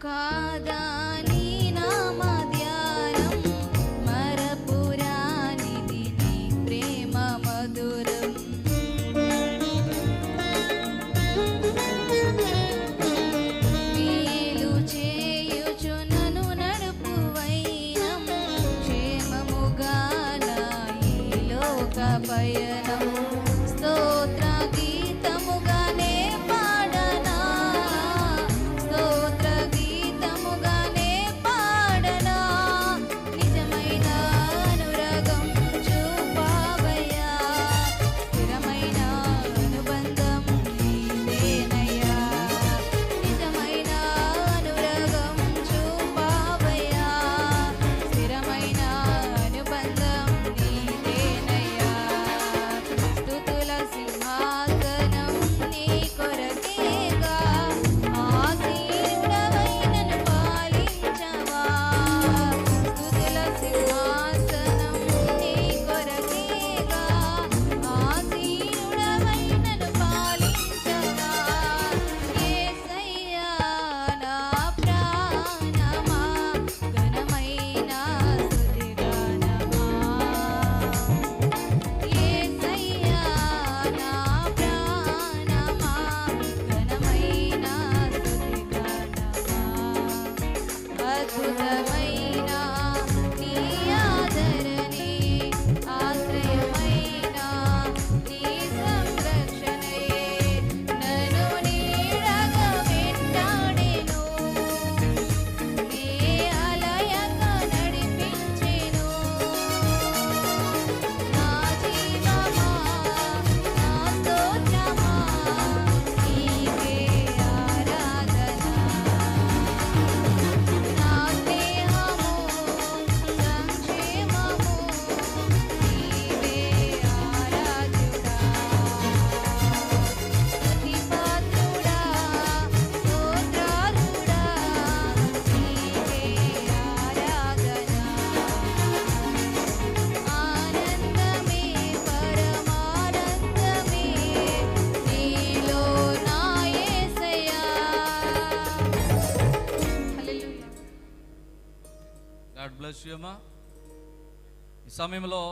కాదా నీ నామ ధ్యానం, మరపురానిది నీ ప్రేమ మధురం. మేలు చేయుచు నన్ను నడుపువైనం, క్షేమముగా నా ఈ లోక పయనం. స్తోత్ర గీతముగానే పాడనా, స్తోత్ర గీతముగానే పాడనా. నిజమైన అనురాగం చూపావయ్యా, స్థిరమైన అనుబంధం నీదేనయ్యా. నిజమైన అనురాగం చూపావయ్యా, స్థిరమైన అనుబంధం నీదేనయ్యా. స్తుతుల సింహాసనం నీ కొరకేగా, ఆసీనుడవై నన్ను పాలించవా. స్తుతుల సింహాసనం నీ కొరకేగా, ఆసీనుడవై నన్ను పాలించవా. యేసయ్యా నా ప్రాణమా, ఘనమైన స్తుతిగానమా. యేసయ్యా నా ప్రాణమా, ఘనమైన స్తుతిగానమా. అద్భుతమైన నీ ఆదరణే, ఆశ్రయమైన నీ సంరక్షణే నన్ను నీడగా వెంటాడెను, నీ అలయగా నడిపించెను. నా జీవమా, నా స్తోత్రమా, నీకే ఆరాధన. నా స్నేహము, సంక్షేమము, నీవే ఆరాధ్యుడా. స్తుతిపాత్రుడా, స్తోత్రార్హుడా, నీకే ఆరాధన. ఆనందమే పరమానందమే నీలో నా యేసయ్యా. హల్లెలూయా. గాడ్ బ్లెస్ యు అమ్మా. ఈ సమయంలో